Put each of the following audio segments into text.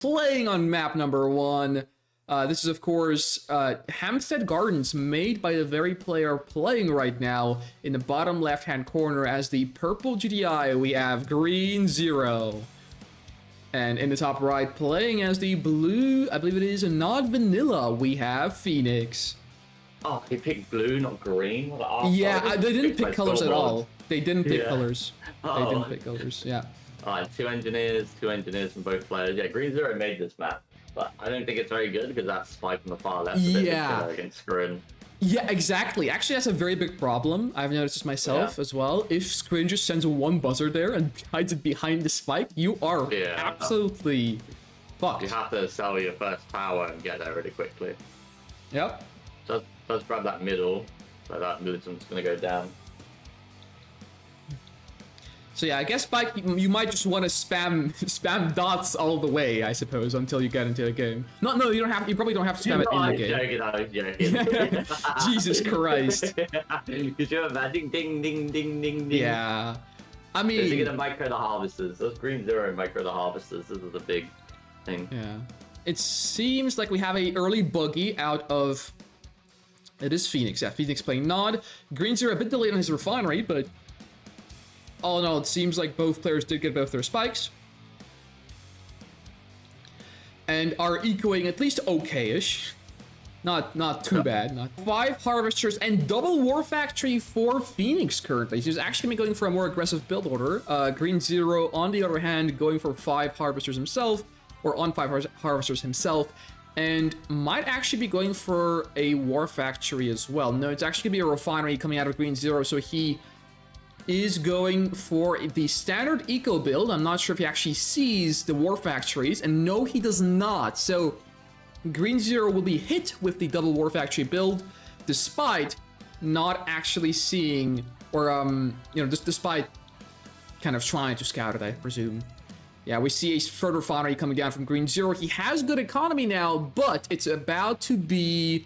playing on map number 1. This is, of course, Hampstead Gardens, made by the very player playing right now. In the bottom left-hand corner, as the purple GDI, we have Green Zero. And in the top right, playing as the blue, I believe it is not vanilla, we have Phoenix. Oh, they picked blue, not green? Yeah, they didn't pick colors at all. They didn't pick colors. Oh. They didn't pick colors, yeah. Alright, two engineers from both players. Yeah, Green Zero made this map, but I don't think it's very good because that spike on the far left is a bit against Scrin. Yeah, exactly. Actually, that's a very big problem. I've noticed this myself as well. If Scrin just sends one buzzer there and hides it behind the spike, you are absolutely fucked. You have to sell your first tower and get there really quickly. Yep. Let's grab that middle, so that militant's gonna go down. So yeah, I guess Spike, you might just want to spam dots all the way, I suppose, until you get into the game. No, you don't have. You probably don't have to spam it in the game. I'm joking. Jesus Christ. Could you imagine ding, ding, ding, ding, ding? Yeah. I mean, they're gonna micro the harvesters. Those Green Zero micro the harvesters. This is the big thing. Yeah. It seems like we have a early buggy out of. It is Phoenix. Yeah, Phoenix playing Nod. Green Zero a bit delayed on his refinery, but all in all, it seems like both players did get both their spikes. And are ecoing at least okay-ish. Not too bad. 5 Harvesters and double War Factory for Phoenix currently. He's actually going for a more aggressive build order. Green Zero, on the other hand, going for 5 Harvesters himself, or on 5 Harvesters himself, and might actually be going for a War Factory as well. No, it's actually going to be a refinery coming out of Green Zero, so he is going for the standard eco build. I'm not sure if he actually sees the War Factories, and no, he does not. So Green Zero will be hit with the double War Factory build, despite not actually seeing, or just despite kind of trying to scout it, I presume. Yeah, we see a further refinery coming down from Green Zero. He has good economy now, but it's about to be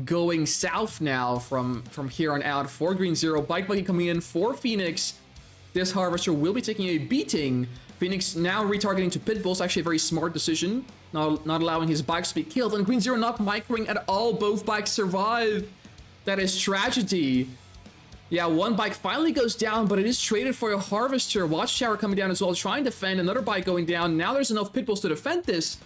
going south now from here on out for Green Zero. Bike buggy coming in for Phoenix. This Harvester will be taking a beating. Phoenix now retargeting to pit bulls. Actually a very smart decision. Not allowing his bikes to be killed. And Green Zero not microing at all. Both bikes survive. That is tragedy. Yeah, one bike finally goes down, but it is traded for a Harvester. Watchtower coming down as well, trying to defend. Another bike going down. Now there's enough pit bulls to defend this.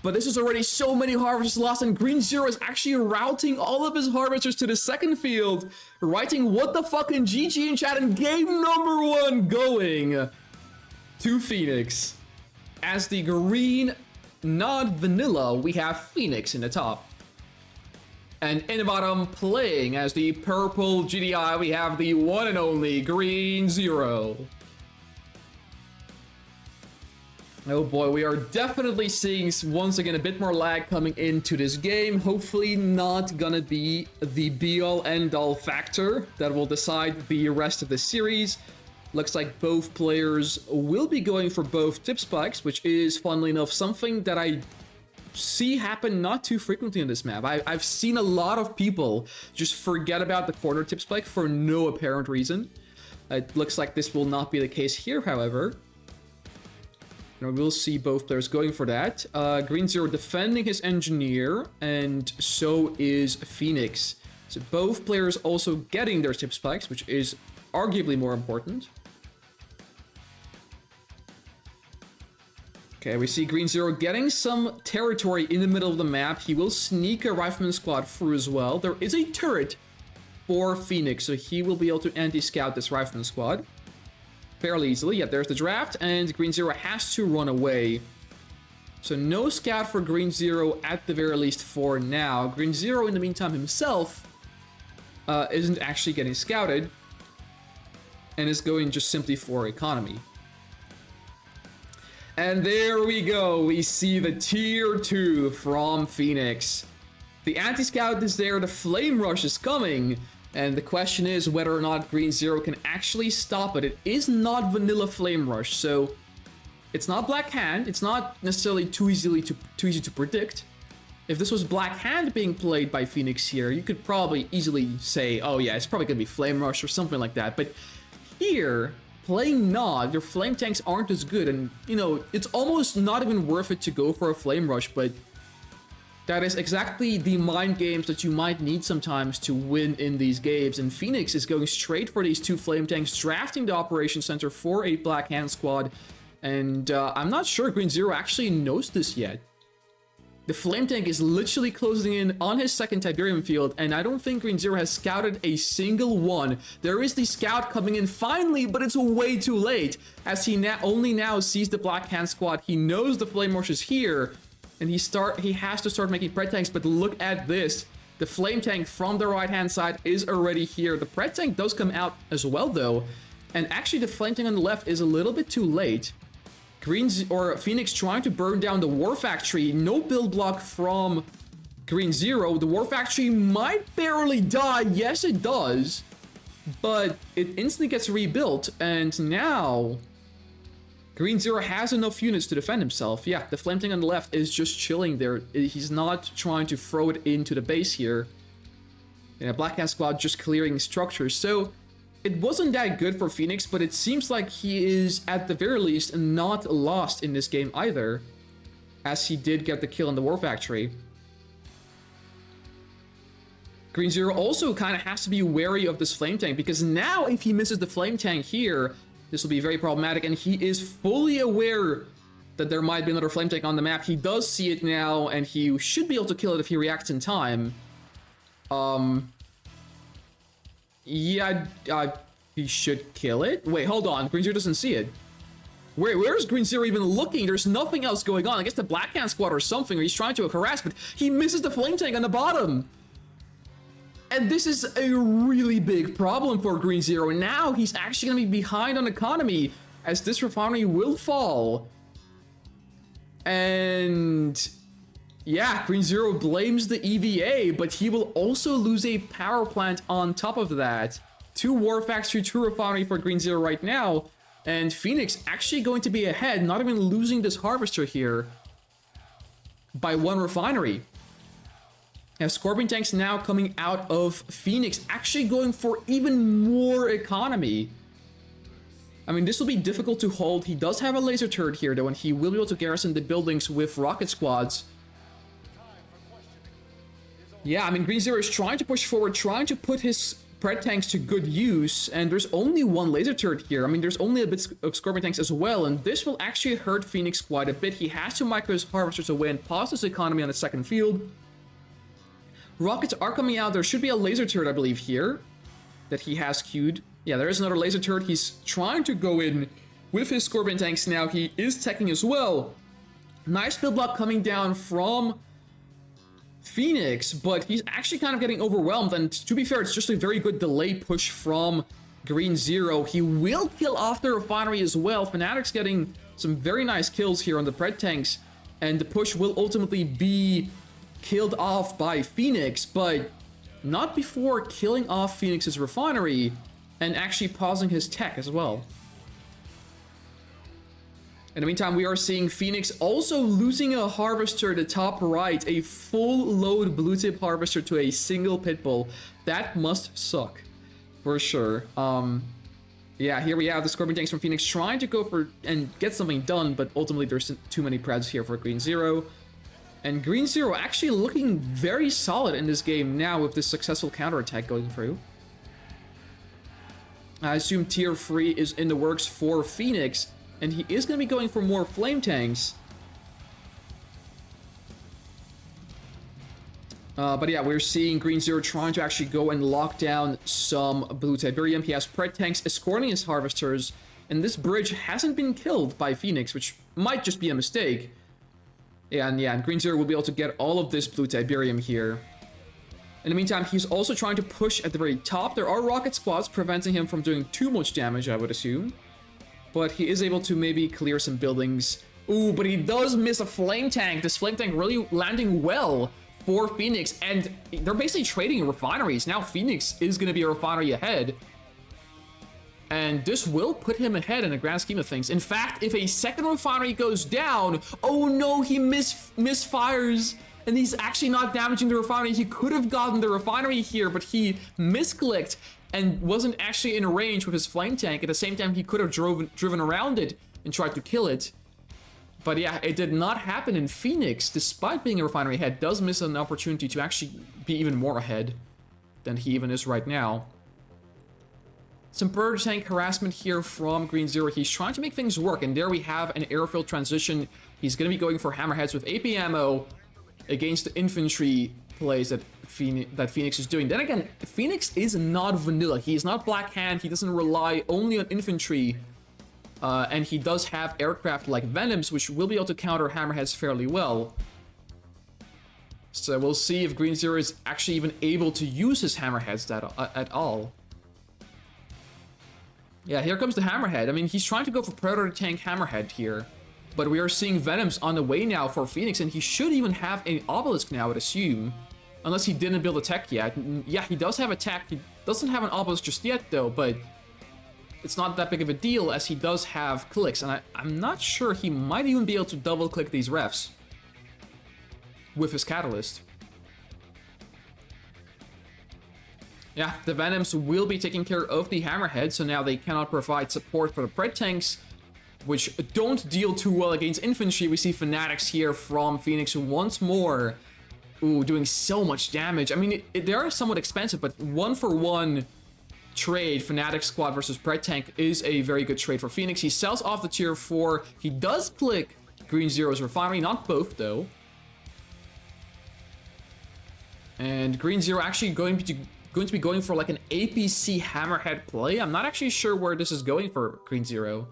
But this is already so many Harvesters lost, and Green Zero is actually routing all of his Harvesters to the second field. Writing what the fuck in GG in chat, and game number 1 going to Phoenix. As the green, not vanilla, we have Phoenix in the top. And in the bottom, playing as the purple GDI, we have the one and only Green Zero. Oh boy, we are definitely seeing once again a bit more lag coming into this game. Hopefully not gonna be the be-all end-all factor that will decide the rest of the series. Looks like both players will be going for both tip spikes, which is, funnily enough, something that I see happen not too frequently on this map. I've seen a lot of people just forget about the corner tip spike for no apparent reason. It looks like this will not be the case here, however. And we'll see both players going for that. Green Zero defending his engineer, and so is Phoenix. So both players also getting their tip spikes, which is arguably more important. Okay, we see Green Zero getting some territory in the middle of the map. He will sneak a Rifleman squad through as well. There is a turret for Phoenix, so he will be able to anti-scout this Rifleman squad fairly easily. Yeah, there's the draft, and Green Zero has to run away. So no scout for Green Zero at the very least for now. Green Zero, in the meantime, himself isn't actually getting scouted and is going just simply for economy. And there we go. We see the tier 2 from Phoenix. The anti-scout is there. The flame rush is coming. And the question is whether or not Green Zero can actually stop it. It is not vanilla flame rush, so it's not Black Hand. It's not necessarily too easy to predict. If this was Black Hand being played by Phoenix here, you could probably easily say, oh yeah, it's probably gonna be flame rush or something like that. But here, playing Nod, your flame tanks aren't as good, and, you know, it's almost not even worth it to go for a flame rush, but that is exactly the mind games that you might need sometimes to win in these games, and Phoenix is going straight for these 2 flame tanks, drafting the Operations Center for a Black Hand Squad, and I'm not sure Green Zero actually knows this yet. The flame tank is literally closing in on his second Tiberian field, and I don't think Green Zero has scouted a single one. There is the scout coming in finally, but it's way too late, as he only now sees the Black Hand Squad. He knows the flame rush is here, and he has to start making pred tanks, but look at this. The flame tank from the right-hand side is already here. The pred tank does come out as well, though, and actually the flame tank on the left is a little bit too late. Phoenix trying to burn down the War Factory. No build block from Green Zero. The War Factory might barely die. Yes, it does. But it instantly gets rebuilt. And now Green Zero has enough units to defend himself. Yeah, the flame tank on the left is just chilling there. He's not trying to throw it into the base here. Yeah, Black Hand Squad just clearing structures. So it wasn't that good for Phoenix, but it seems like he is, at the very least, not lost in this game either, as he did get the kill in the War Factory. Green Zero also kind of has to be wary of this flame tank, because now if he misses the flame tank here, this will be very problematic, and he is fully aware that there might be another flame tank on the map. He does see it now, and he should be able to kill it if he reacts in time. Yeah, he should kill it. Wait, hold on. Green Zero doesn't see it. Where's Green Zero even looking? There's nothing else going on. I guess the Black Hand Squad or something, or he's trying to harass, but he misses the flame tank on the bottom. And this is a really big problem for Green Zero. Now he's actually going to be behind on economy, as this refinery will fall. And yeah, Green Zero blames the EVA, but he will also lose a power plant on top of that. 2 War Factory, 2 refinery for Green Zero right now. And Phoenix actually going to be ahead, not even losing this harvester here by 1 refinery. Now, Scorpion tanks now coming out of Phoenix, actually going for even more economy. I mean, this will be difficult to hold. He does have a laser turret here, though, and he will be able to garrison the buildings with rocket squads. Yeah, I mean, Green Zero is trying to push forward, trying to put his pred tanks to good use, and there's only 1 laser turret here. I mean, there's only a bit of Scorpion tanks as well, and this will actually hurt Phoenix quite a bit. He has to micro his harvesters away and pause his economy on the second field. Rockets are coming out. There should be a laser turret, I believe, here that he has queued. Yeah, there is another laser turret. He's trying to go in with his Scorpion tanks now. He is teching as well. Nice build block coming down from Phoenix, but he's actually kind of getting overwhelmed, and to be fair, it's just a very good delay push from Green Zero. He will kill off the refinery as well. Fnatic's getting some very nice kills here on the pred tanks, and the push will ultimately be killed off by Phoenix, but not before killing off Phoenix's refinery and actually pausing his tech as well. In the meantime, we are seeing Phoenix also losing a harvester to top right, a full load blue tip harvester to a single pitbull. That must suck for sure. Yeah, here we have the Scorpion tanks from Phoenix trying to go for and get something done, but ultimately there's too many preds here for Green Zero. And Green Zero actually looking very solid in this game now with this successful counterattack going through. I assume tier 3 is in the works for Phoenix, and he is going to be going for more flame tanks. But yeah, we're seeing Green Zero trying to actually go and lock down some blue Tiberium. He has pred tanks escorting his harvesters, and this bridge hasn't been killed by Phoenix, which might just be a mistake. And Green Zero will be able to get all of this blue Tiberium here. In the meantime, he's also trying to push at the very top. There are rocket squads preventing him from doing too much damage, I would assume. But he is able to maybe clear some buildings. Ooh, but he does miss a flame tank. This flame tank really landing well for Phoenix. And they're basically trading refineries. Now Phoenix is going to be a refinery ahead. And this will put him ahead in the grand scheme of things. In fact, if a second refinery goes down, oh no, he misfires. And he's actually not damaging the refinery. He could have gotten the refinery here, but he misclicked. and wasn't actually in range with his flame tank. At the same time, he could have driven around it and tried to kill it. But yeah, it did not happen in Phoenix. Despite being a refinery ahead, does miss an opportunity to actually be even more ahead than he even is right now. Some bird tank harassment here from Green Zero. He's trying to make things work, and there we have an airfield transition. He's going to be going for hammerheads with AP ammo against the infantry plays that Phoenix is doing. Then again, Phoenix is not vanilla. He is not Black Hand. He doesn't rely only on infantry. And he does have aircraft like Venoms, which will be able to counter hammerheads fairly well. So we'll see if Green Zero is actually even able to use his hammerheads at all. Yeah, here comes the hammerhead. I mean, he's trying to go for Predator tank hammerhead here. But we are seeing Venoms on the way now for Phoenix, and he should even have an obelisk now, I would assume. Unless he didn't build a tech yet. Yeah, he does have a tech. He doesn't have an obelisk just yet, though, but it's not that big of a deal as he does have clicks. And I'm not sure he might even be able to double-click these refs with his catalyst. Yeah, the Venoms will be taking care of the hammerhead, so now they cannot provide support for the Pred tanks, which don't deal too well against infantry. We see Fanatics here from Phoenix once more. Ooh, doing so much damage. I mean, they are somewhat expensive, but 1-for-1 trade, Fanatic Squad versus Pred Tank, is a very good trade for Phoenix. He sells off the tier 4. He does click Green Zero's refinery, not both though. And Green Zero actually going to be going for like an APC hammerhead play. I'm not actually sure where this is going for Green Zero.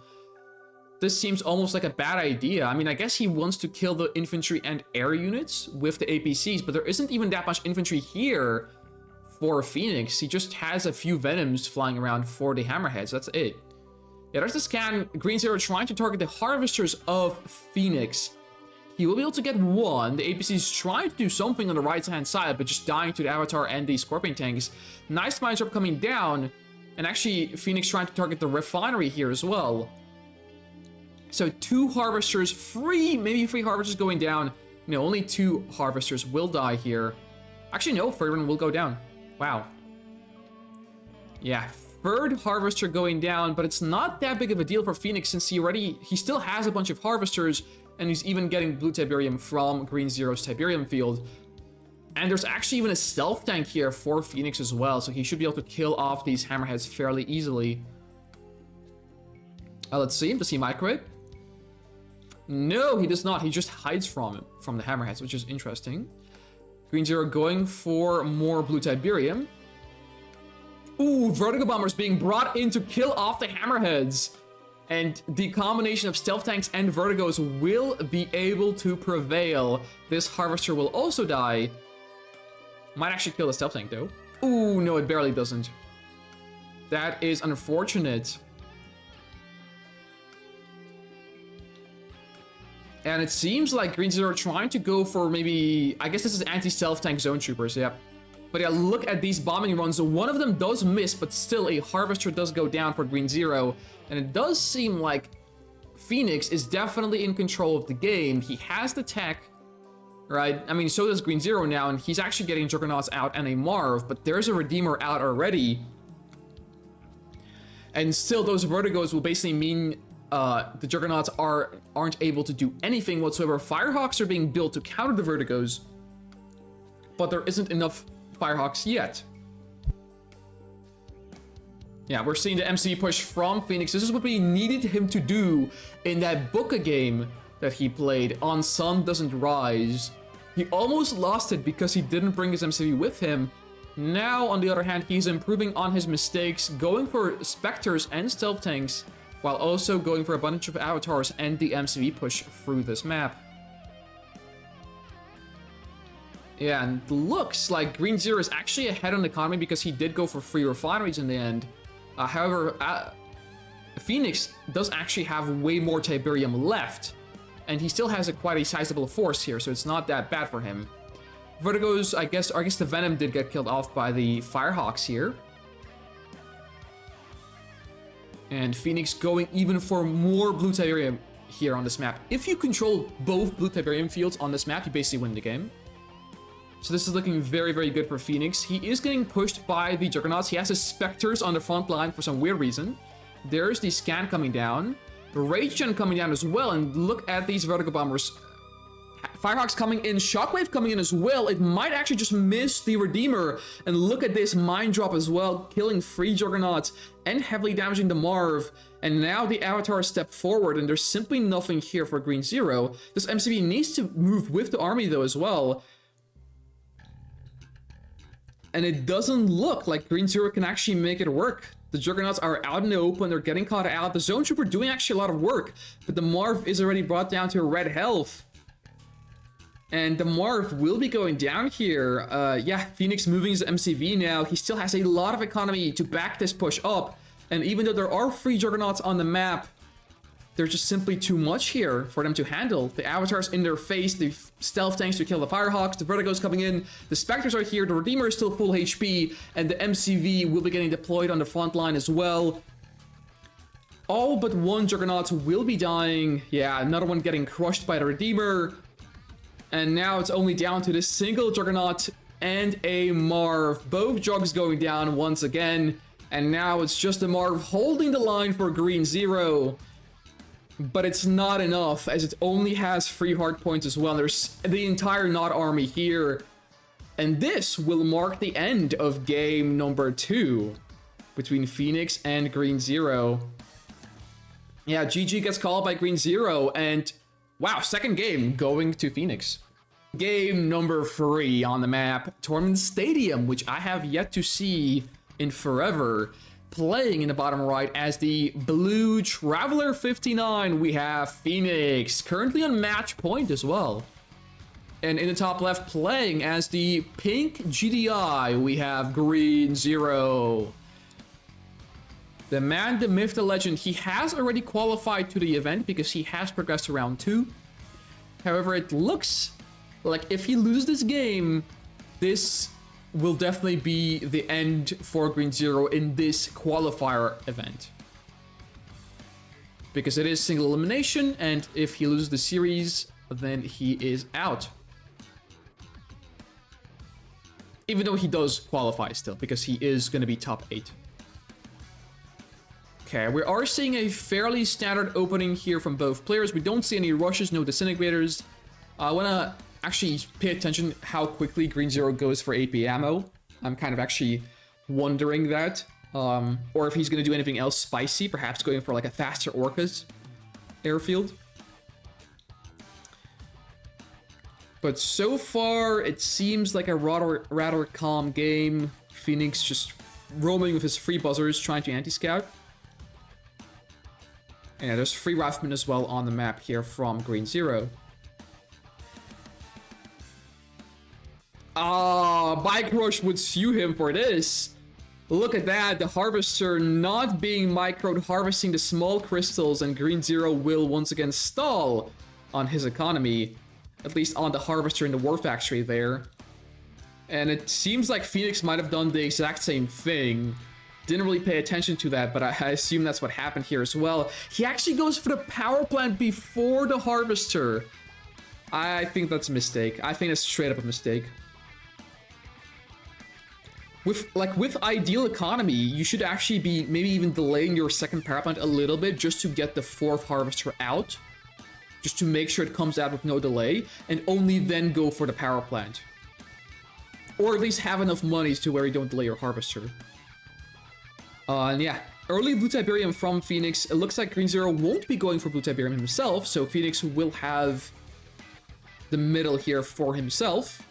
This seems almost like a bad idea. I mean, I guess he wants to kill the infantry and air units with the APCs, but there isn't even that much infantry here for Phoenix. He just has a few Venoms flying around for the hammerheads. That's it. Yeah, there's the scan. Green Zero trying to target the harvesters of Phoenix. He will be able to get one. The APCs trying to do something on the right-hand side, but just dying to the Avatar and the Scorpion tanks. Nice mines are coming down. And actually, Phoenix trying to target the refinery here as well. So 2 harvesters, maybe 3 harvesters going down. No, only 2 harvesters will die here. Actually, no, third one will go down. Wow. Yeah, third harvester going down, but it's not that big of a deal for Phoenix since he still has a bunch of harvesters, and he's even getting blue Tiberium from Green Zero's Tiberium field. And there's actually even a stealth tank here for Phoenix as well, so he should be able to kill off these hammerheads fairly easily. Let's see, does he microwave? No, he does not. He just hides from the hammerheads, which is interesting. Green Zero going for more blue Tiberium. Ooh, Vertigo Bombers being brought in to kill off the hammerheads. And the combination of stealth tanks and vertigos will be able to prevail. This harvester will also die. Might actually kill the stealth tank though. Ooh, no, it barely doesn't. That is unfortunate. And it seems like Green Zero are trying to go for maybe, I guess this is anti-stealth tank zone troopers, yep. But yeah, look at these bombing runs. One of them does miss, but still a harvester does go down for Green Zero. And it does seem like Phoenix is definitely in control of the game. He has the tech, right? I mean, so does Green Zero now, and he's actually getting Juggernauts out and a Marv, but there's a Redeemer out already. And still, those Vertigos will basically mean the Juggernauts aren't able to do anything whatsoever. Firehawks are being built to counter the Vertigos, but there isn't enough Firehawks yet. Yeah, we're seeing the MCV push from Phoenix. This is what we needed him to do in that Booka game that he played on Sun Doesn't Rise. He almost lost it because he didn't bring his MCV with him. Now, on the other hand, he's improving on his mistakes, going for Spectres and Stealth Tanks, while also going for a bunch of Avatars and the MCV push through this map. Yeah, and looks like Green Zero is actually ahead on the economy because he did go for 3 refineries in the end. However, Phoenix does actually have way more Tiberium left, and he still has quite a sizable force here, so it's not that bad for him. Vertigos, I guess the Venom did get killed off by the Firehawks here. And Phoenix going even for more blue Tiberium here on this map. If you control both blue Tiberium fields on this map, you basically win the game. So this is looking very, very good for Phoenix. He is getting pushed by the Juggernauts. He has his Spectres on the front line for some weird reason. There's the Scan coming down. The Rage Gen coming down as well. And look at these Vertical Bombers. Firehawks coming in. Shockwave coming in as well. It might actually just miss the Redeemer. And look at this Mine Drop as well. Killing 3 Juggernauts and heavily damaging the Marv. And now the Avatars step forward. And there's simply nothing here for Green Zero. This MCV needs to move with the army though as well. And it doesn't look like Green Zero can actually make it work. The Juggernauts are out in the open. They're getting caught out. The Zone Trooper doing actually a lot of work. But the Marv is already brought down to red health. And the Marv will be going down here. Yeah, Phoenix moving his MCV now. He still has a lot of economy to back this push up. And even though there are 3 Juggernauts on the map, there's just simply too much here for them to handle. The Avatars in their face, the Stealth Tanks to kill the Firehawks, the Vertigos coming in, the Spectres are here, the Redeemer is still full HP, and the MCV will be getting deployed on the front line as well. All but 1 Juggernaut will be dying. Yeah, another one getting crushed by the Redeemer. And now it's only down to this single Juggernaut and a Marv. Both Jugs going down once again. And now it's just a Marv holding the line for Green Zero. But it's not enough, as it only has 3 hard points as well. There's the entire Not army here. And this will mark the end of game number 2 between Phoenix and Green Zero. Yeah, GG gets called by Green Zero, and wow, second game going to Phoenix. Game number 3 on the map, Tournament Stadium, which I have yet to see in forever. Playing in the bottom right as the blue Traveler 59, we have Phoenix, currently on match point as well. And in the top left, playing as the pink GDI, we have Green Zero. The man, the myth, the legend, he has already qualified to the event because he has progressed to round 2. However, it looks like if he loses this game, this will definitely be the end for Green Zero in this qualifier event. Because it is single elimination, and if he loses the series, then he is out. Even though he does qualify still, because he is going to be top 8. Okay, we are seeing a fairly standard opening here from both players. We don't see any rushes, no disintegrators. I want to actually pay attention how quickly Green Zero goes for AP ammo. I'm kind of actually wondering that. Or if he's going to do anything else spicy, perhaps going for like a faster Orcas airfield. But so far, it seems like a rather calm game. Phoenix just roaming with his free buzzers, trying to anti-scout. And yeah, there's free Rifleman as well on the map here from Green Zero. Ah, Bikerushownz would sue him for this. Look at that, the Harvester not being microed, harvesting the small crystals, and Green Zero will once again stall on his economy. At least on the Harvester in the War Factory there. And it seems like Phoenix might have done the exact same thing. Didn't really pay attention to that, but I assume that's what happened here as well. He actually goes for the power plant before the Harvester. I think that's a mistake. I think that's straight up a mistake. With ideal economy, you should actually be maybe even delaying your second power plant a little bit just to get the 4th Harvester out. Just to make sure it comes out with no delay, and only then go for the power plant. Or at least have enough monies to where you don't delay your Harvester. And yeah, early Blue Tiberian from Phoenix. It looks like Green Zero won't be going for Blue Tiberian himself, so Phoenix will have the middle here for himself.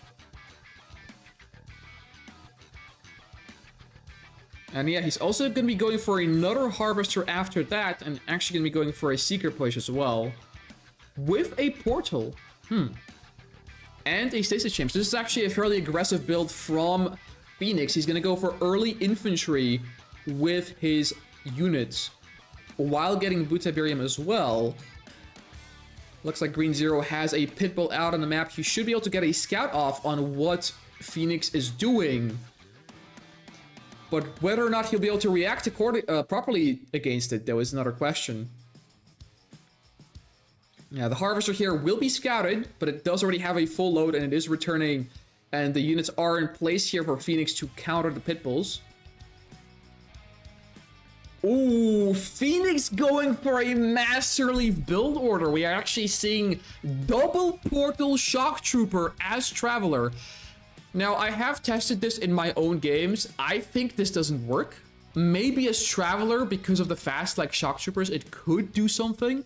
And yeah, he's also going to be going for another Harvester after that, and actually going to be going for a Seeker push as well. With a portal. And a stasis chamber. So this is actually a fairly aggressive build from Phoenix. He's going to go for early infantry with his units while getting Blue Tiberium as well. Looks like Green Zero has a Pitbull out on the map. He should be able to get a scout off on what Phoenix is doing. But whether or not he'll be able to react properly against it, though, is another question. Yeah, the Harvester here will be scouted, but it does already have a full load, and it is returning And the units are in place here for Phoenix to counter the pit bulls. Ooh, Phoenix going for a Master Leaf build order. We are actually seeing double Portal Shock Trooper as Traveler. Now, I have tested this in my own games. I think this doesn't work. Maybe as Traveler, because of the fast like Shock Troopers, it could do something.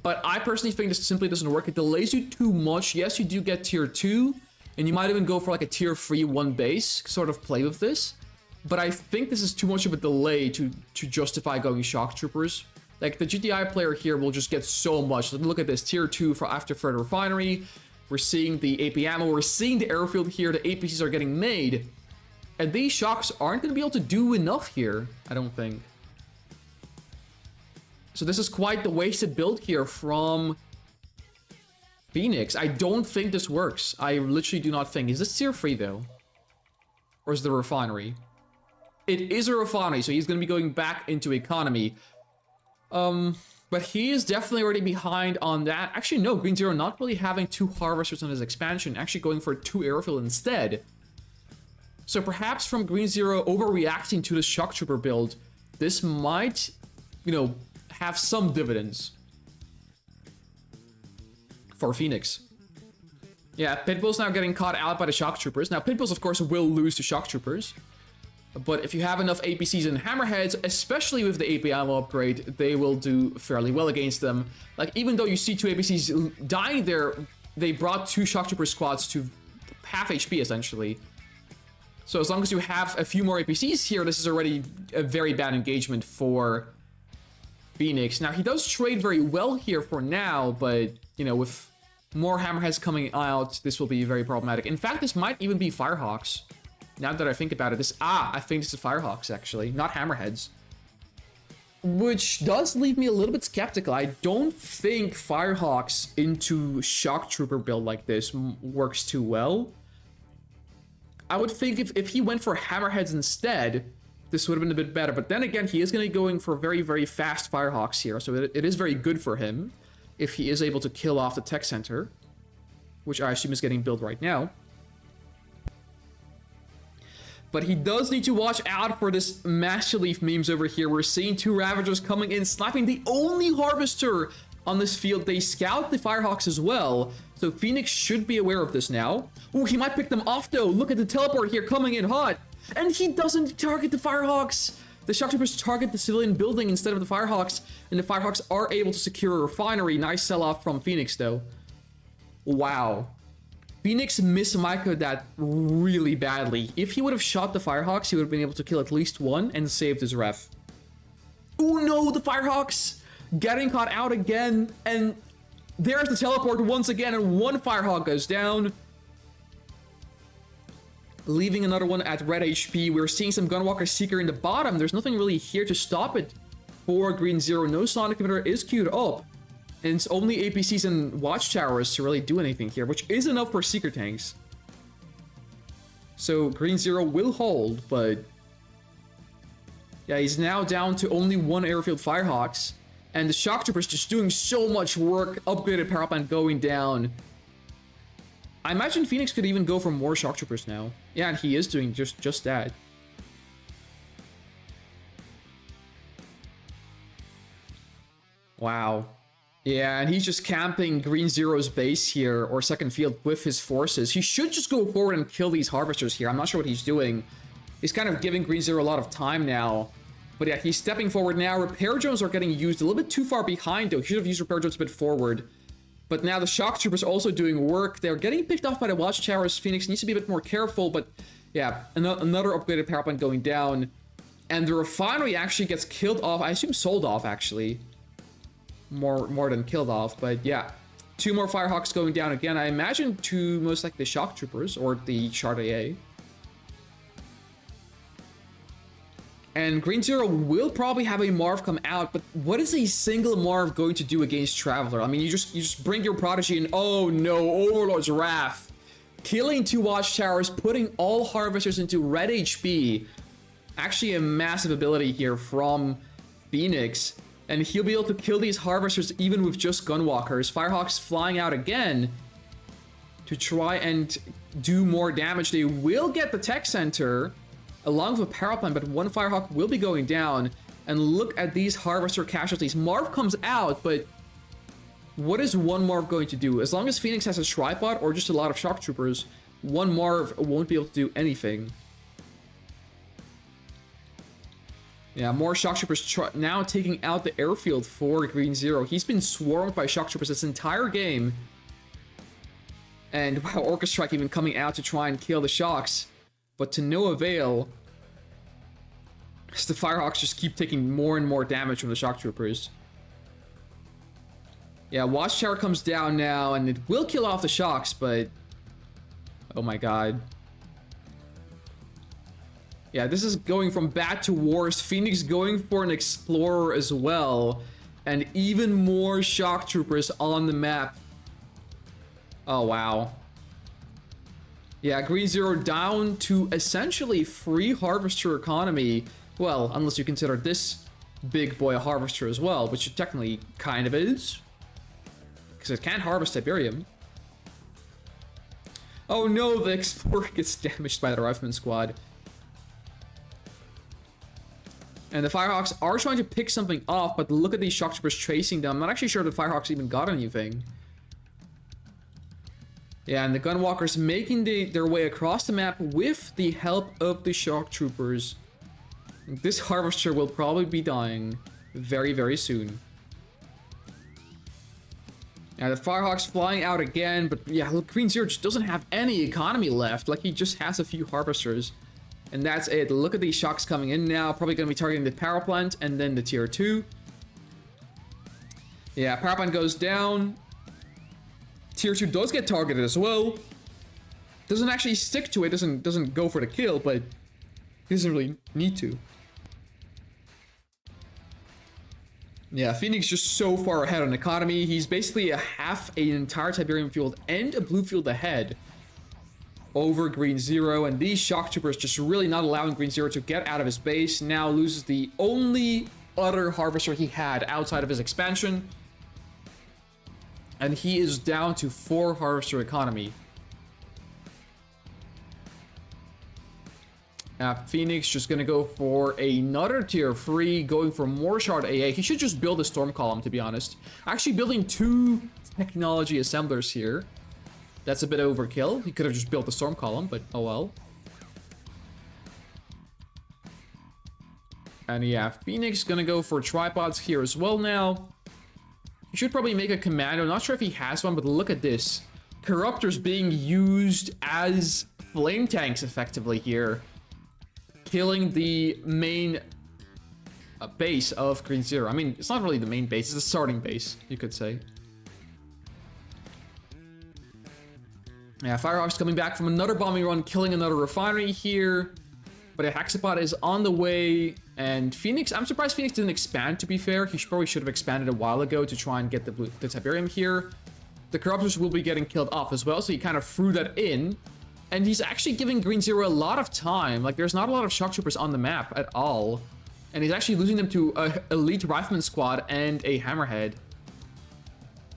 But I personally think this simply doesn't work. It delays you too much. Yes, you do get tier 2. And you might even go for like a tier 3 1 base, sort of play with this. But I think this is too much of a delay to justify going Shock Troopers. Like, the GDI player here will just get so much. Look at this, tier 2 for after Further Refinery. We're seeing the AP ammo, we're seeing the airfield here, the APCs are getting made. And these shocks aren't going to be able to do enough here, I don't think. So this is quite the wasted build here from Phoenix. I don't think this works. I literally do not think. Is this tier 3 though? Or is it the refinery? It is a refinery, so he's going to be going back into economy. But he is definitely already behind on that. Actually, no, Green Zero not really having 2 harvesters on his expansion, actually going for 2 airfield instead. So perhaps from Green Zero overreacting to the Shock Trooper build, this might, you know, have some dividends for Phoenix. Yeah, Pitbull's now getting caught out by the Shock Troopers. Now, Pitbulls, of course, will lose to Shock Troopers. But if you have enough APCs and Hammerheads, especially with the AP ammo upgrade, they will do fairly well against them. Like, even though you see 2 APCs dying there, they brought 2 Shock Trooper squads to half HP, essentially. So as long as you have a few more APCs here, this is already a very bad engagement for Phoenix. Now, he does trade very well here for now, but, you know, with more Hammerheads coming out, this will be very problematic. In fact, this might even be Firehawks. Now that I think about it, I think this is Firehawks, actually, not Hammerheads. Which does leave me a little bit skeptical. I don't think Firehawks into Shock Trooper build like this works too well. I would think if he went for Hammerheads instead, this would have been a bit better. But then again, he is going to be going for very, very fast Firehawks here. So it is very good for him if he is able to kill off the tech center, which I assume is getting built right now. But he does need to watch out for this Master Leaf memes over here. We're seeing 2 Ravagers coming in, sniping the only Harvester on this field. They scout the Firehawks as well. So Phoenix should be aware of this now. Ooh, he might pick them off though. Look at the teleport here coming in hot. And he doesn't target the Firehawks. The Shock Troopers target the civilian building instead of the Firehawks. And the Firehawks are able to secure a refinery. Nice sell-off from Phoenix though. Wow. Phoenix mismicroed that really badly. If he would have shot the Firehawks, he would have been able to kill at least 1 and saved his ref. Oh no, the Firehawks getting caught out again. And there's the teleport once again, and 1 Firehawk goes down, leaving another one at red HP. We're seeing some Gunwalker Seeker in the bottom. There's nothing really here to stop it for Green Zero. No Sonic Emitter is queued up. And it's only APCs and Watchtowers to really do anything here, which is enough for Seeker tanks. So Green Zero will hold, but yeah, he's now down to only 1 airfield Firehawks. And the Shock Troopers just doing so much work, upgraded power plant going down. I imagine Phoenix could even go for more Shock Troopers now. Yeah, and he is doing just that. Wow. Yeah, and he's just camping Green Zero's base here, or second field, with his forces. He should just go forward and kill these Harvesters here. I'm not sure what he's doing. He's kind of giving Green Zero a lot of time now. But yeah, he's stepping forward now. Repair drones are getting used a little bit too far behind, though. He should have used repair drones a bit forward. But now the Shock Troopers also doing work. They're getting picked off by the Watchtowers. Phoenix needs to be a bit more careful, but yeah, another upgraded power plant going down. And the refinery actually gets killed off. I assume sold off, actually. More than killed off, but yeah. 2 more Firehawks going down again. I imagine 2 most likely the Shock Troopers or the Shard AA. And Green Zero will probably have a Marv come out, but what is a single Marv going to do against Traveler? I mean, you just bring your Prodigy and oh no, Overlord's Wrath. Killing 2 Watchtowers, putting all Harvesters into red HP. Actually a massive ability here from Phoenix. And he'll be able to kill these Harvesters even with just Gunwalkers. Firehawks flying out again to try and do more damage. They will get the tech center along with a power plant, but one Firehawk will be going down. And look at these harvester casualties. Marv comes out, but what is one Marv going to do? As long as Phoenix has a tripod or just a lot of shock troopers, one Marv won't be able to do anything. Yeah, more shock troopers now taking out the airfield for Green Zero. He's been swarmed by shock troopers this entire game. And wow, Orca Strike even coming out to try and kill the shocks, but to no avail. As the Firehawks just keep taking more and more damage from the shock troopers. Yeah, Watchtower comes down now, and it will kill off the shocks, but oh my god. Yeah, this is going from bad to worse. Phoenix going for an Explorer as well. And even more shock troopers on the map. Oh, wow. Yeah, Green Zero down to essentially free Harvester economy. Well, unless you consider this big boy a Harvester as well, which it technically kind of is. Because it can't harvest Tiberium. Oh no, the Explorer gets damaged by the Rifleman squad. And the Firehawks are trying to pick something off, but look at these shock troopers chasing them. I'm not actually sure the Firehawks even got anything. Yeah, and the Gunwalkers making their way across the map with the help of the shock troopers. This Harvester will probably be dying very, very soon. Yeah, the Firehawks flying out again, but yeah, look, Green Zero just doesn't have any economy left. Like, he just has a few Harvesters. And that's it. Look at these shocks coming in now. Probably going to be targeting the power plant and then the tier 2. Yeah, power plant goes down. Tier 2 does get targeted as well. Doesn't actually stick to it. Doesn't go for the kill, but he doesn't really need to. Yeah, Phoenix just so far ahead on economy. He's basically an entire Tiberian field and a blue field ahead over Green Zero, and these shock troopers just really not allowing Green Zero to get out of his base. Now loses the only other Harvester he had outside of his expansion, and he is down to 4 Harvester economy. Phoenix just gonna go for another tier 3, going for more shard AA. He should just build a storm column, to be honest. Actually building 2 technology assemblers here. That's a bit overkill. He could have just built a storm column, but oh well. And yeah, Phoenix gonna go for tripods here as well now. He should probably make a commando. Not sure if he has one, but look at this. Corruptors being used as flame tanks effectively here. Killing the main base of Green Zero. I mean, it's not really the main base, it's the starting base, you could say. Yeah, Firehawks coming back from another bombing run, killing another refinery here. But a Hexapod is on the way, and Phoenix, I'm surprised Phoenix didn't expand, to be fair. He probably should have expanded a while ago to try and get the Tiberium here. The Corruptors will be getting killed off as well, so he kind of threw that in. And he's actually giving Green Zero a lot of time. Like, there's not a lot of shock troopers on the map at all. And he's actually losing them to an elite Rifleman squad and a Hammerhead.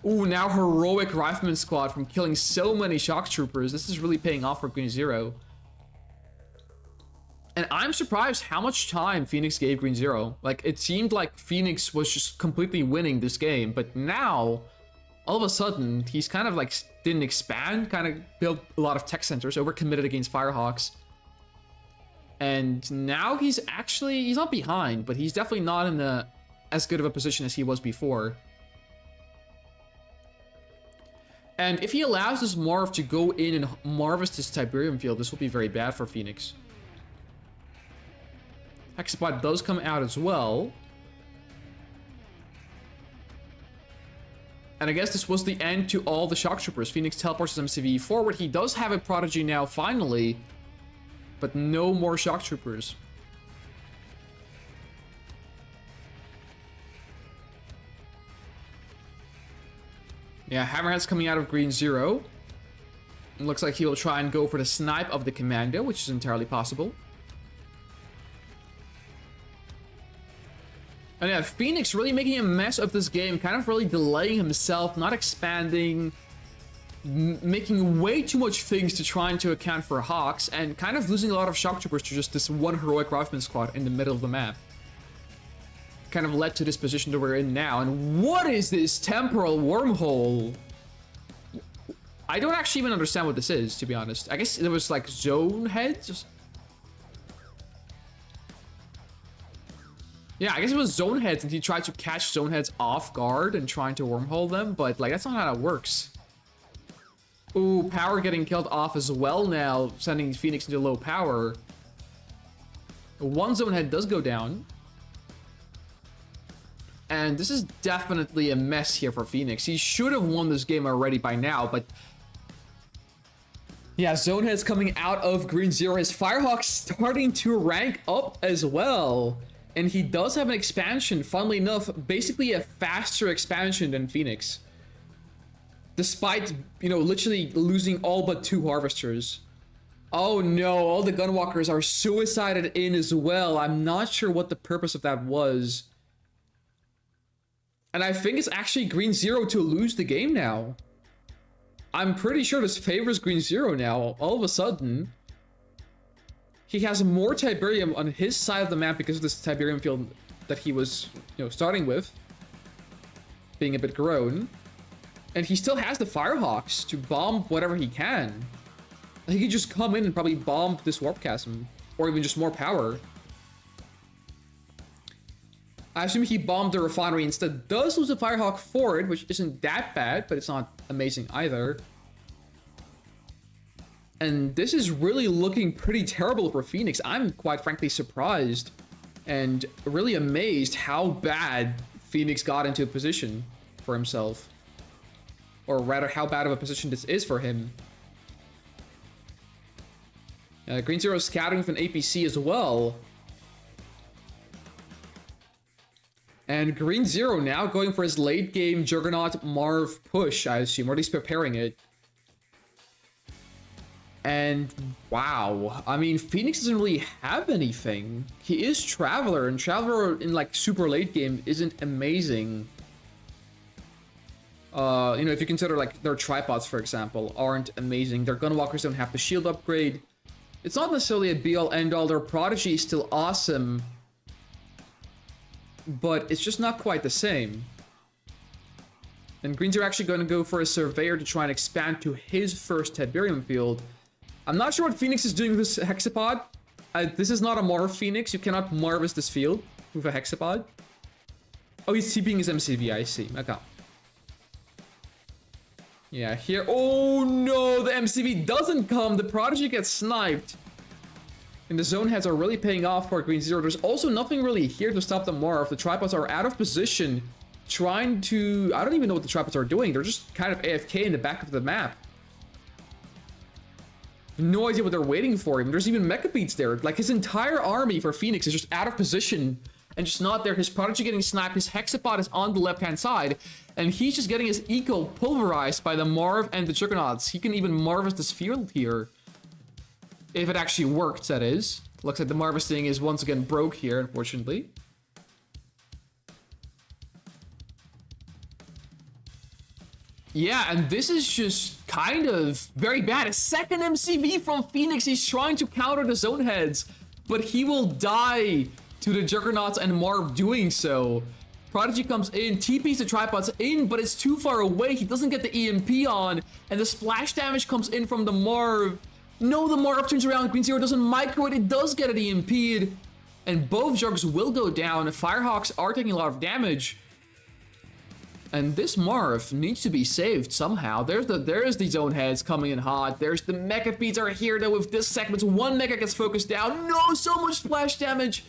Ooh, now heroic Rifleman squad from killing so many shock troopers. This is really paying off for Green Zero. And I'm surprised how much time Phoenix gave Green Zero. Like, it seemed like Phoenix was just completely winning this game. But now, all of a sudden, he's kind of like didn't expand, kind of built a lot of tech centers, overcommitted against Firehawks. And now he's not behind, but he's definitely not in as good of a position as he was before. And if he allows this Marv to go in and harvest this Tiberium field, this will be very bad for Phoenix. Hexapod does come out as well. And I guess this was the end to all the shock troopers. Phoenix teleports his MCV forward. He does have a Prodigy now, finally. But no more shock troopers. Yeah, Hammerhead's coming out of Green Zero. It looks like he'll try and go for the snipe of the Commando, which is entirely possible. And yeah, Phoenix really making a mess of this game, kind of really delaying himself, not expanding, making way too much things to trying to account for Hawks, and kind of losing a lot of shock troopers to just this one heroic rifleman squad in the middle of the map. Kind of led to this position that we're in now. And what is this temporal wormhole? I don't actually even understand what this is, to be honest. I guess it was like zone heads. Yeah, I guess it was zone heads, and he tried to catch zone heads off guard and trying to wormhole them, but like that's not how that works. Ooh, power getting killed off as well now, sending Phoenix into low power. One zone head does go down. And this is definitely a mess here for Phoenix. He should have won this game already by now, but... yeah, zone heads coming out of Green Zero. His Firehawk starting to rank up as well. And he does have an expansion, funnily enough, basically a faster expansion than Phoenix. Despite, you know, literally losing all but 2 harvesters. Oh no, all the gunwalkers are suicided in as well. I'm not sure what the purpose of that was. And I think it's actually Green Zero to lose the game now. I'm pretty sure this favors Green Zero now, all of a sudden. He has more Tiberium on his side of the map because of this Tiberium field that he was, you know, starting with. Being a bit grown. And he still has the Firehawks to bomb whatever he can. He could just come in and probably bomb this Warp Chasm. Or even just more power. I assume he bombed the refinery instead. Does lose a Firehawk forward, which isn't that bad, but it's not amazing either. And this is really looking pretty terrible for Phoenix. I'm quite frankly surprised and really amazed how bad Phoenix got into a position for himself. Or rather, how bad of a position this is for him. Green Zero scouting with an APC as well. And Green Zero now going for his late game Juggernaut Marv push, I assume, or at least preparing it. And wow, I mean, Phoenix doesn't really have anything. He is Traveler, and Traveler in like super late game isn't amazing. You know, if you consider like their tripods, for example, aren't amazing. Their gunwalkers don't have the shield upgrade. It's not necessarily a be-all end-all. Their Prodigy is still awesome, but it's just not quite the same. And Greens are actually going to go for a Surveyor to try and expand to his first Tiberium field. I'm not sure what Phoenix is doing with this Hexapod. This is not a Marv Phoenix. You cannot Marvis this field with a Hexapod. Oh, he's TPing his MCV, I see. Okay. Yeah, here. Oh no, the MCV doesn't come. The Prodigy gets sniped. And the zone heads are really paying off for Green Zero. There's also nothing really here to stop the Marv. The tripods are out of position, trying to... I don't even know what the tripods are doing. They're just kind of AFK in the back of the map. No idea what they're waiting for him. There's even mecha beats there. Like, his entire army for Phoenix is just out of position and just not there. His Prodigy getting sniped. His Hexapod is on the left-hand side, and he's just getting his eco pulverized by the Marv and the Juggernauts. He can even Marvis this field here. If it actually worked, that is. Looks like the Marvisting is once again broke here, unfortunately. Yeah, and this is just kind of very bad. A second MCV from Phoenix. He's trying to counter the zone heads, but he will die to the Juggernauts and Marv doing so. Prodigy comes in, TPs the tripods in, but it's too far away. He doesn't get the EMP on, and the splash damage comes in from the Marv. No, the Marv turns around. Green Zero doesn't micro it. It does get it EMP'd, and both Jugs will go down. Firehawks are taking a lot of damage. And this Marv needs to be saved somehow. There's the zone heads coming in hot. There's the mecha beats are here though with this segment. One mecha gets focused down. No, so much splash damage.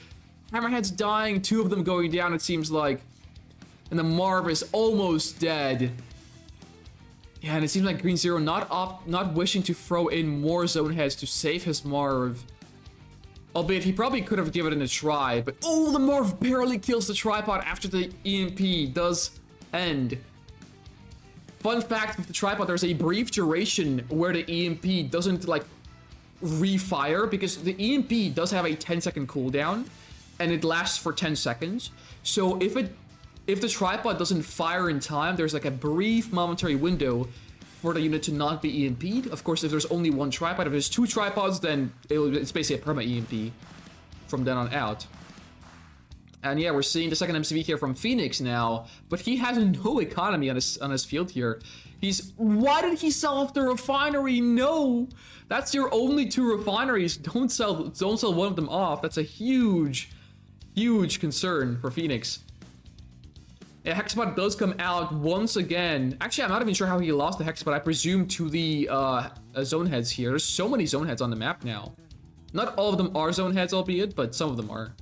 Hammerhead's dying. 2 of them going down, it seems like. And the Marv is almost dead. Yeah, and it seems like Green Zero not wishing to throw in more zone heads to save his Marv. Albeit he probably could have given it a try, but oh, the Marv barely kills the tripod after the EMP does end. Fun fact with the tripod, there's a brief duration where the EMP doesn't like refire because the EMP does have a 10-second cooldown and it lasts for 10 seconds. So if the tripod doesn't fire in time, there's like a brief momentary window for the unit to not be EMP'd. Of course, if there's only one tripod, if there's 2 tripods, then it's basically a perma EMP from then on out. And yeah, we're seeing the second MCV here from Phoenix now, but he has no economy on his field here. Why did he sell off the refinery? No, that's your only 2 refineries. Don't sell one of them off. That's a huge concern for Phoenix. Yeah, Hexapod does come out once again. Actually, I'm not even sure how he lost the Hexapod. I presume to the zone heads here. There's so many zone heads on the map now. Not all of them are zone heads, albeit, but some of them are.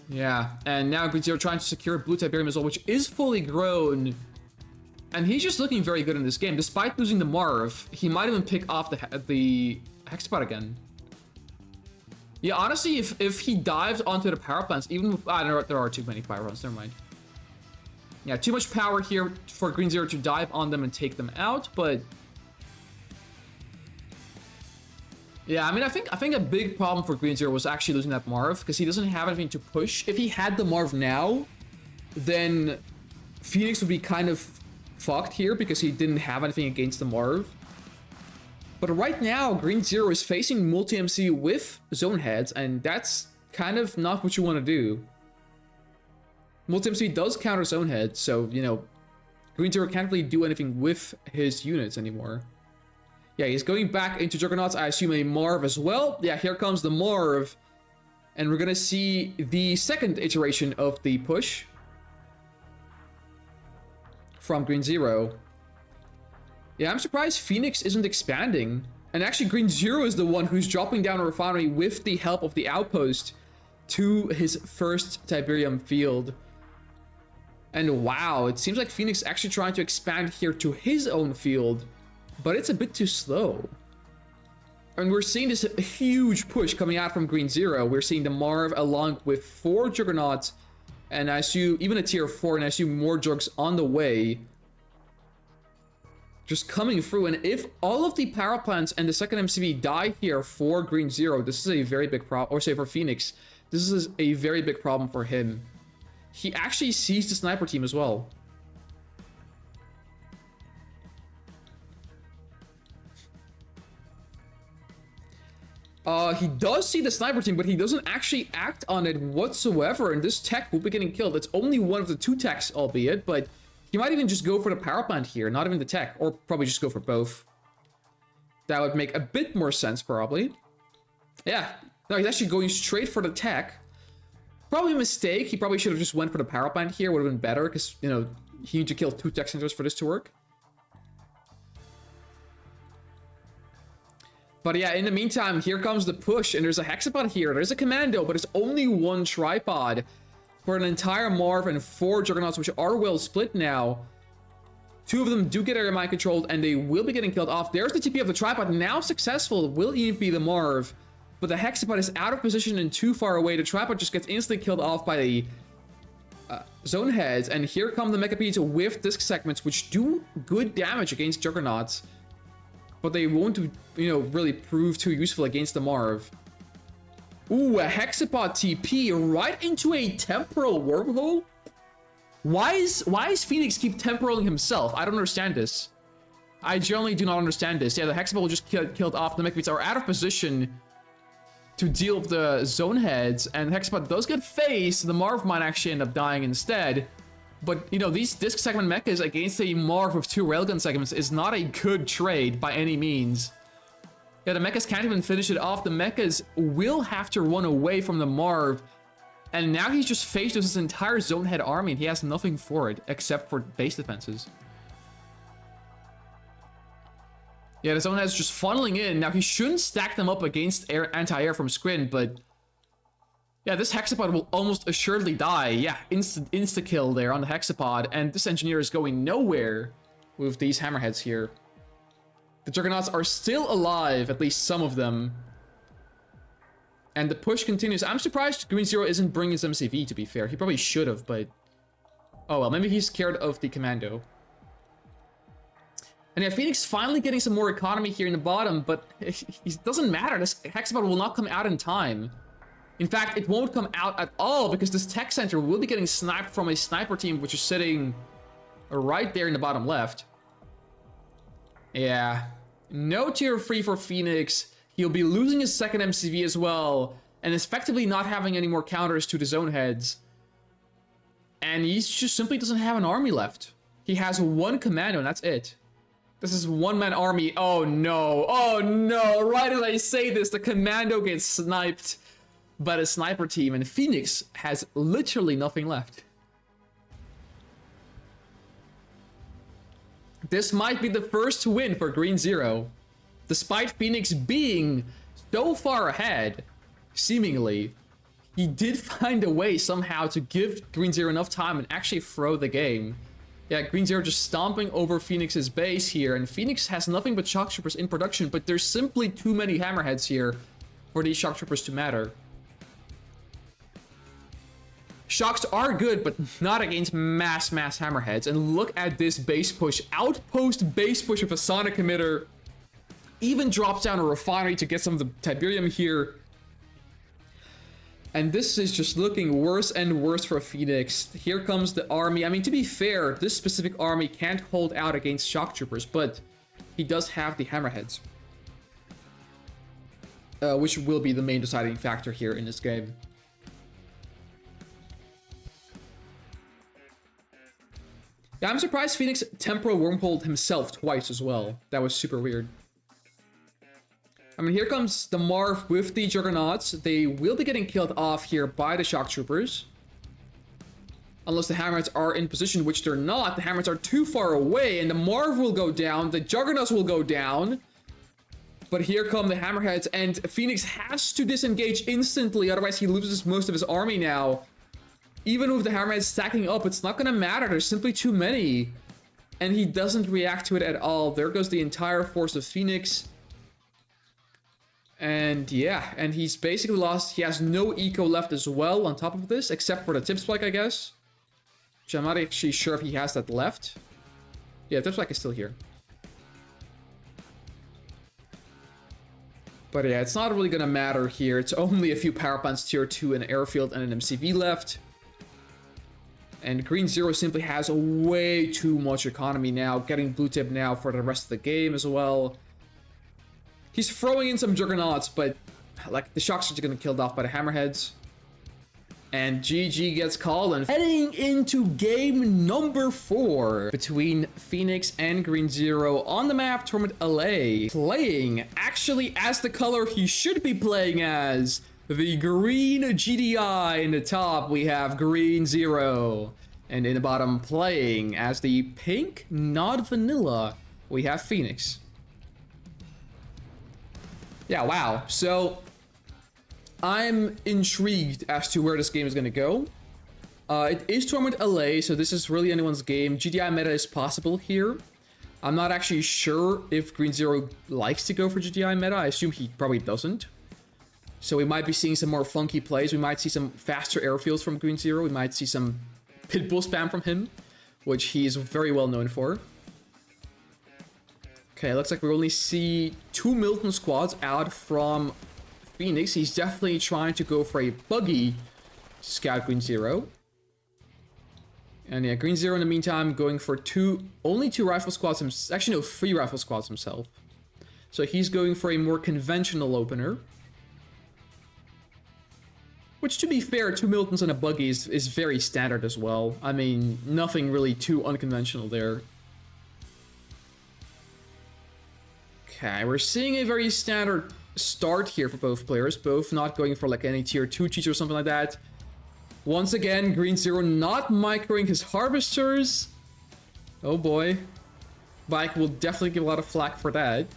Yeah, and now Green Zero trying to secure Blue Tiberian Missile, which is fully grown. And he's just looking very good in this game. Despite losing the Marv, he might even pick off the Hexapod again. Yeah, honestly, if he dives onto the power plants, even... there are too many power plants, never mind. Yeah, too much power here for Green Zero to dive on them and take them out, but... Yeah, I mean, I think a big problem for Green Zero was actually losing that Marv, because he doesn't have anything to push. If he had the Marv now, then Phoenix would be kind of fucked here, because he didn't have anything against the Marv. But right now, Green Zero is facing multi-MC with zone heads, and that's kind of not what you want to do. Multi-MC does counter zone heads, so, you know, Green Zero can't really do anything with his units anymore. Yeah, he's going back into Juggernauts. I assume a Marv as well. Yeah, here comes the Marv. And we're going to see the second iteration of the push from Green Zero. Yeah, I'm surprised Phoenix isn't expanding. And actually, Green Zero is the one who's dropping down a refinery with the help of the outpost to his first Tiberium field. And wow, it seems like Phoenix actually trying to expand here to his own field. But it's a bit too slow. And we're seeing this huge push coming out from Green Zero. We're seeing the Marv along with 4 Juggernauts. And I assume even a tier 4, and I assume more Jugs on the way. Just coming through. And if all of the power plants and the second MCV die here for Green Zero, this is a very big problem. Or say for Phoenix, this is a very big problem for him. He actually sees the sniper team as well. He does see the sniper team, but he doesn't actually act on it whatsoever, and this tech will be getting killed. It's only one of the 2 techs, albeit, but he might even just go for the power plant here, not even the tech, or probably just go for both. That would make a bit more sense, probably. Yeah, no, he's actually going straight for the tech. Probably a mistake. He probably should have just went for the power plant here. Would have been better, because, you know, he needs to kill 2 tech centers for this to work. But yeah, in the meantime, here comes the push, and there's a Hexapod here. There's a Commando, but it's only 1 tripod for an entire Marv and 4 Juggernauts, which are well split now. 2 of them do get area mind controlled, and they will be getting killed off. There's the TP of the tripod, now successful. Will EMP the Marv, but the Hexapod is out of position and too far away. The tripod just gets instantly killed off by the zone heads, and here come the Mechapeds with disc segments, which do good damage against Juggernauts. But they won't, you know, really prove too useful against the Marv. Ooh, a Hexapod TP right into a temporal wormhole? Why is Phoenix keep temporaling himself? I don't understand this. I generally do not understand this. Yeah, the Hexapod will just killed off. The Mechapeds are out of position to deal with the zone heads, and Hexapod does get phased. The Marv might actually end up dying instead. But, you know, these disc segment mechas against a Marv with 2 railgun segments is not a good trade by any means. Yeah, the mechas can't even finish it off. The mechas will have to run away from the Marv. And now he's just faced with his entire zone head army, and he has nothing for it except for base defenses. Yeah, the zone head's just funneling in. Now, he shouldn't stack them up against anti-air from Scrin, but... yeah, this Hexapod will almost assuredly die. Yeah, insta-kill there on the Hexapod. And this engineer is going nowhere with these hammerheads here. The Juggernauts are still alive, at least some of them. And the push continues. I'm surprised Green Zero isn't bringing his MCV, to be fair. He probably should have, but... oh well, maybe he's scared of the Commando. And yeah, Phoenix finally getting some more economy here in the bottom, but it doesn't matter. This Hexapod will not come out in time. In fact, it won't come out at all because this tech center will be getting sniped from a sniper team which is sitting right there in the bottom left. Yeah. No tier 3 for Phoenix. He'll be losing his second MCV as well, and effectively not having any more counters to the zone heads. And he just simply doesn't have an army left. He has one commando, and that's it. This is one-man army. Oh no, oh no, right as I say this, the commando gets sniped by the sniper team, and Phoenix has literally nothing left. This might be the first win for Green Zero. Despite Phoenix being so far ahead, seemingly, he did find a way somehow to give Green Zero enough time and actually throw the game. Yeah, Green Zero just stomping over Phoenix's base here, and Phoenix has nothing but shock troopers in production, but there's simply too many hammerheads here for these shock troopers to matter. Shocks are good, but not against mass hammerheads. And look at this base push. Outpost base push with a sonic emitter. Even drops down a refinery to get some of the Tiberium here. And this is just looking worse and worse for Phoenix. Here comes the army. I mean, to be fair, this specific army can't hold out against shock troopers, but he does have the hammerheads. Which will be the main deciding factor here in this game. Yeah, I'm surprised Phoenix temporal wormholed himself twice as well. That was super weird. I mean, here comes the Marv with the Juggernauts. They will be getting killed off here by the shock troopers. Unless the Hammerheads are in position, which they're not. The Hammerheads are too far away, and the Marv will go down. The Juggernauts will go down. But here come the Hammerheads, and Phoenix has to disengage instantly, otherwise he loses most of his army now. Even with the Hammerheads stacking up, it's not gonna matter. There's simply too many. And he doesn't react to it at all. There goes the entire force of Phoenix. And yeah, and he's basically lost. He has no eco left as well on top of this, except for the tip spike, I guess. Which I'm not actually sure if he has that left. Yeah, tip spike is still here. But yeah, it's not really gonna matter here. It's only a few power plants tier 2, an airfield, and an MCV left. And Green Zero simply has way too much economy now, getting blue tip now for the rest of the game as well. He's throwing in some Juggernauts, but like the shocks are just gonna get killed off by the Hammerheads. And GG gets called, and heading into game number 4 between Phoenix and Green Zero on the map Tournament LA. Playing actually as the color he should be playing as. The green GDI. In the top, we have Green Zero. And in the bottom, playing as the pink, not vanilla, we have Phoenix. Yeah, wow. So, I'm intrigued as to where this game is going to go. It is Tournament LA, so this is really anyone's game. GDI meta is possible here. I'm not actually sure if Green Zero likes to go for GDI meta. I assume he probably doesn't. So we might be seeing some more funky plays. We might see some faster airfields from Green Zero. We might see some pitbull spam from him, which he is very well known for. Okay, looks like we only see 2 Milton squads out from Phoenix. He's definitely trying to go for a buggy to scout Green Zero. And yeah, Green Zero in the meantime going for only 2 rifle squads. Actually, no, 3 rifle squads himself. So he's going for a more conventional opener. Which, to be fair, 2 Miltons and a buggy is very standard as well. I mean, nothing really too unconventional there. Okay, we're seeing a very standard start here for both players. Both not going for like any tier 2 cheats or something like that. Once again, Green Zero not microing his harvesters. Oh boy. Bike will definitely give a lot of flack for that.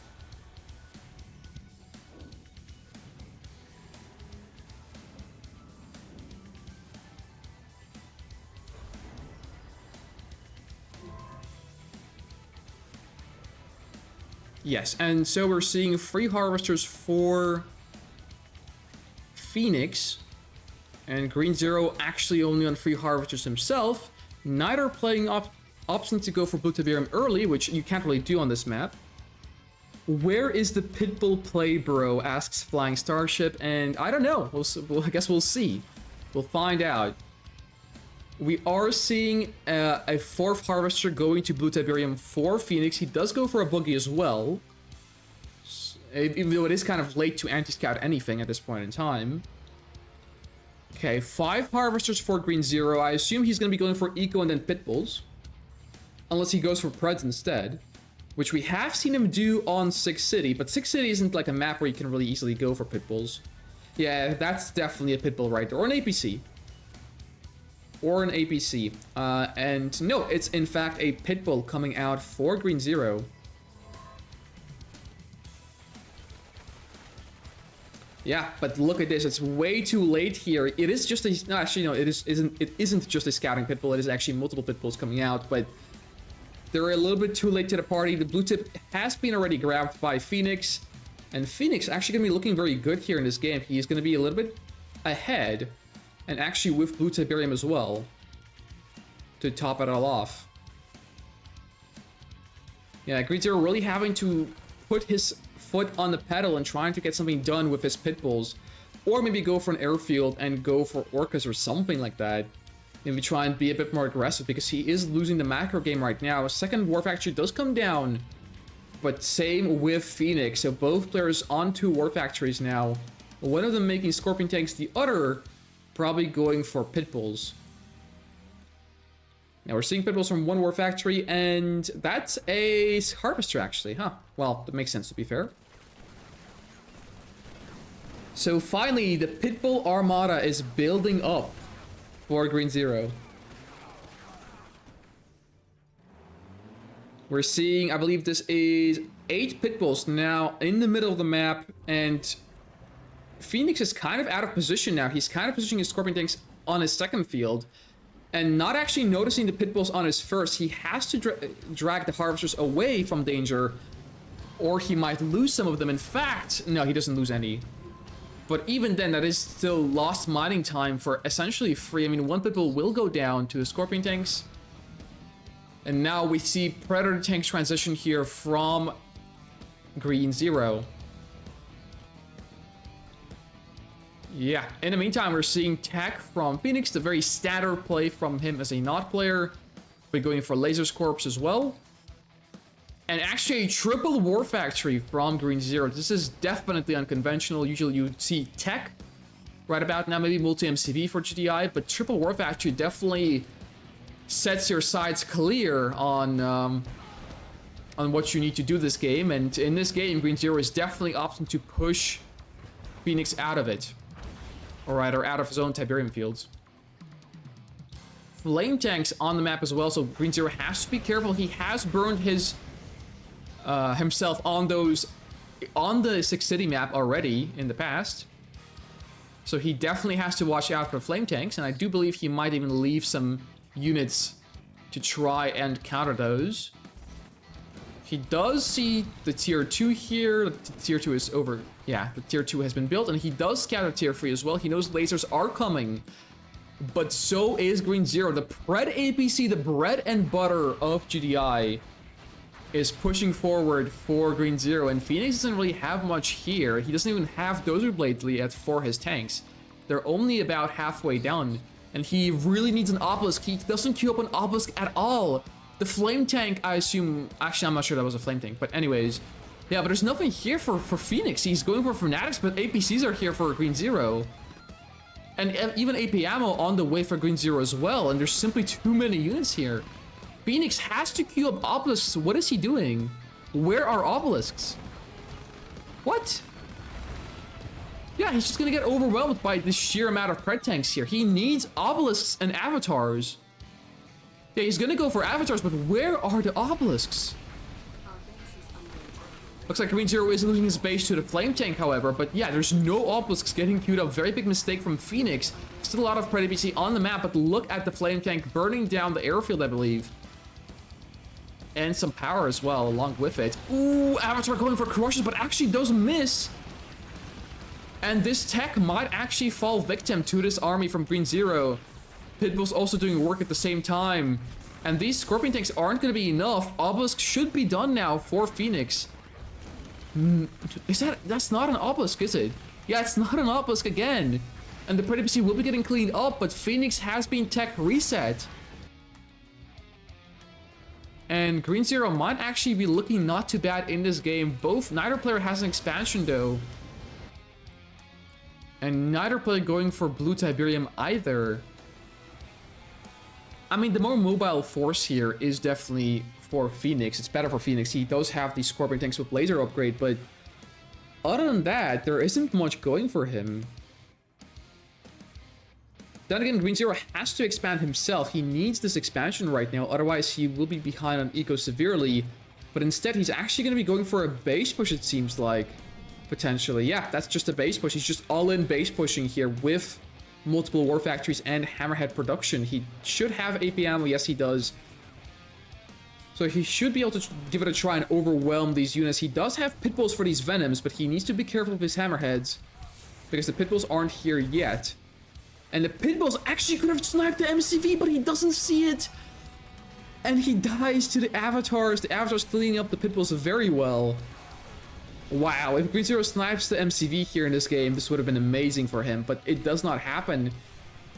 Yes, and so we're seeing 3 harvesters for Phoenix, and Green Zero actually only on 3 harvesters himself. Neither playing option to go for blue Tiberium early, which you can't really do on this map. Where is the pitbull play, bro? Asks Flying Starship, and I don't know. I guess we'll see. We'll find out. We are seeing a 4th Harvester going to Blue Tiberium for Phoenix. He does go for a Boogie as well. Even though it is kind of late to anti-scout anything at this point in time. Okay, 5 Harvesters for Green Zero. I assume he's going to be going for Eco and then Pitbulls. Unless he goes for Preds instead. Which we have seen him do on Six City. But Six City isn't like a map where you can really easily go for Pitbulls. Yeah, that's definitely a Pitbull right there. Or an APC. Or an APC. And no, it's in fact a Pitbull coming out for Green Zero. Yeah, but look at this. It's way too late here. It is just a... No, actually, no, it isn't just a scouting Pitbull. It is actually multiple Pitbulls coming out, but they're a little bit too late to the party. The blue tip has been already grabbed by Phoenix, and Phoenix actually going to be looking very good here in this game. He's going to be a little bit ahead, and actually with Blue Tiberium as well, to top it all off. Yeah, Green Zero really having to put his foot on the pedal and trying to get something done with his Pitbulls, or maybe go for an airfield and go for Orcas or something like that. Maybe try and be a bit more aggressive, because he is losing the macro game right now. A second War Factory does come down, but same with Phoenix. So both players on 2 War Factories now. One of them making Scorpion tanks, the other probably going for Pitbulls. Now we're seeing Pitbulls from 1 War Factory, and that's a Harvester actually, huh? Well, that makes sense to be fair. So finally, the Pitbull Armada is building up for Green Zero. We're seeing, I believe this is 8 Pitbulls now in the middle of the map, and Phoenix is kind of out of position now. He's kind of positioning his Scorpion tanks on his second field, and not actually noticing the Pitbulls on his first. He has to drag the Harvesters away from danger, or he might lose some of them. In fact, no, he doesn't lose any. But even then, that is still lost mining time for essentially free. I mean, 1 Pitbull will go down to the Scorpion tanks. And now we see Predator tanks transition here from Green Zero. Yeah, in the meantime, we're seeing tech from Phoenix, the very standard play from him as a not player. We're going for Laser's Corpse as well. And actually a triple War Factory from Green Zero. This is definitely unconventional. Usually you see tech right about now, maybe multi-MCV for GDI, but triple War Factory definitely sets your sights clear on what you need to do this game. And in this game, Green Zero is definitely opting to push Phoenix out of it. Or rather, out of his own Tiberian fields. Flame tanks on the map as well, so Green Zero has to be careful. He has burned his himself on the Six City map already in the past. So he definitely has to watch out for flame tanks, and I do believe he might even leave some units to try and counter those. He does see the tier 2 here. The tier 2 is over. Yeah, the tier 2 has been built, and he does scout tier 3 as well. He knows lasers are coming, but so is Green Zero. The Pred APC, the bread and butter of GDI, is pushing forward for Green Zero, and Phoenix doesn't really have much here. He doesn't even have Dozer Blades yet for his tanks. They're only about halfway down, and he really needs an Obelisk. He doesn't queue up an Obelisk at all. The Flame Tank, I assume... Actually, I'm not sure that was a Flame Tank, but anyways. Yeah, but there's nothing here for Phoenix. He's going for Fanatics, but APCs are here for Green Zero. And even AP ammo on the way for Green Zero as well, and there's simply too many units here. Phoenix has to queue up obelisks. What is he doing? Where are obelisks? What? Yeah, he's just gonna get overwhelmed by the sheer amount of Pred tanks here. He needs obelisks and avatars. Yeah, he's gonna go for avatars, but where are the obelisks? Looks like Green Zero is losing his base to the Flame Tank, however, but yeah, there's no obelisks getting queued up. Very big mistake from Phoenix. Still a lot of Pred APC on the map, but look at the Flame Tank burning down the airfield, I believe. And some power as well, along with it. Ooh, Avatar going for crushes, but actually does miss. And this tech might actually fall victim to this army from Green Zero. Pitbull's also doing work at the same time. And these Scorpion tanks aren't going to be enough. Obelisk should be done now for Phoenix. That's not an Obelisk, is it? Yeah, it's not an Obelisk again. And the Predator PC will be getting cleaned up, but Phoenix has been tech reset. And Green Zero might actually be looking not too bad in this game. Neither player has an expansion though. And neither player going for blue Tiberium either. I mean, the more mobile force here is definitely for Phoenix. It's better for Phoenix. He does have the Scorpion tanks with laser upgrade, but other than that, there isn't much going for him. Then again, Green Zero has to expand himself. He needs this expansion right now, otherwise he will be behind on eco severely. But instead, he's actually going to be going for a base push, it seems like. Potentially. Yeah, that's just a base push. He's just all-in base pushing here with multiple war factories and hammerhead production. He should have AP ammo. Yes, he does. So he should be able to give it a try and overwhelm these units. He does have pitbulls for these venoms, but he needs to be careful with his hammerheads because the pitbulls aren't here yet. And the pitbulls actually could have sniped the MCV, but he doesn't see it. And he dies to the avatars. The avatars cleaning up the pitbulls very well. Wow, if Green Zero snipes the MCV here in this game, this would have been amazing for him, but it does not happen.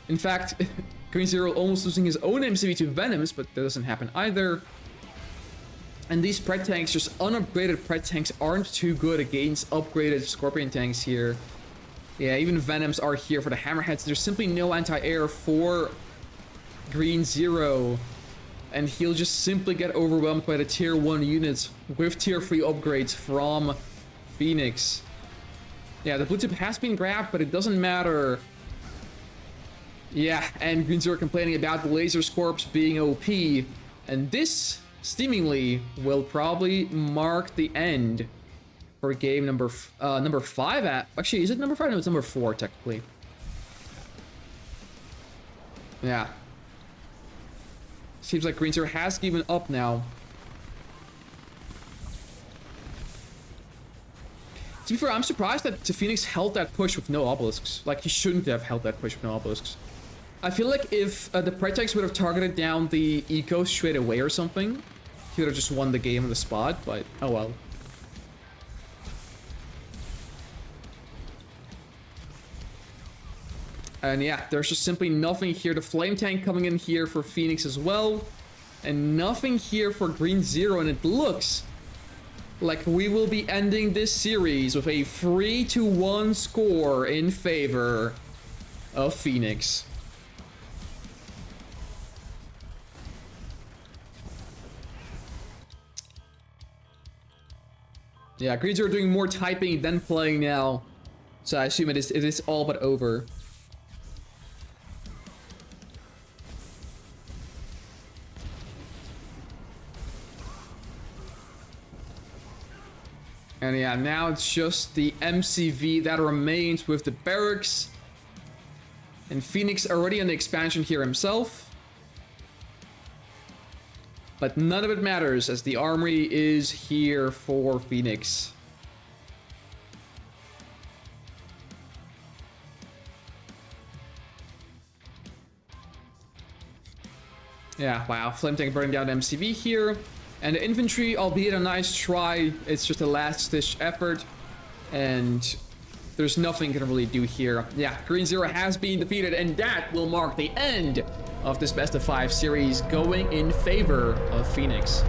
In fact, Green Zero almost losing his own MCV to Venoms, but that doesn't happen either. And these Pred tanks, just unupgraded Pred tanks, aren't too good against upgraded Scorpion tanks here. Yeah, even Venoms are here for the Hammerheads. There's simply no anti-air for Green Zero. And he'll just simply get overwhelmed by the tier 1 units with tier 3 upgrades from Phoenix. Yeah, the blue tip has been grabbed, but it doesn't matter. Yeah, and Green Zero complaining about the laser scorps being OP. And this, seemingly, will probably mark the end for game number 5. Actually, is it number 5? No, it's number 4, technically. Yeah. Seems like Green Zero has given up now. To be fair, I'm surprised that Phoenix held that push with no obelisks. Like, he shouldn't have held that push with no obelisks. I feel like if the Pred tanks would have targeted down the eco straight away or something, he would have just won the game on the spot, but oh well. And yeah, there's just simply nothing here. The flame tank coming in here for Phoenix as well. And nothing here for Green Zero. And it looks like we will be ending this series with a 3-1 score in favor of Phoenix. Yeah, Green Zero doing more typing than playing now. So I assume it is all but over. And yeah, now it's just the MCV that remains with the barracks. And Phoenix already on the expansion here himself. But none of it matters as the armory is here for Phoenix. Yeah, wow. Flame tank burning down MCV here. And the infantry, albeit a nice try, it's just a last-ditch effort. And there's nothing you can really do here. Yeah, Green Zero has been defeated, and that will mark the end of this best of 5 series, going in favor of Phoenix.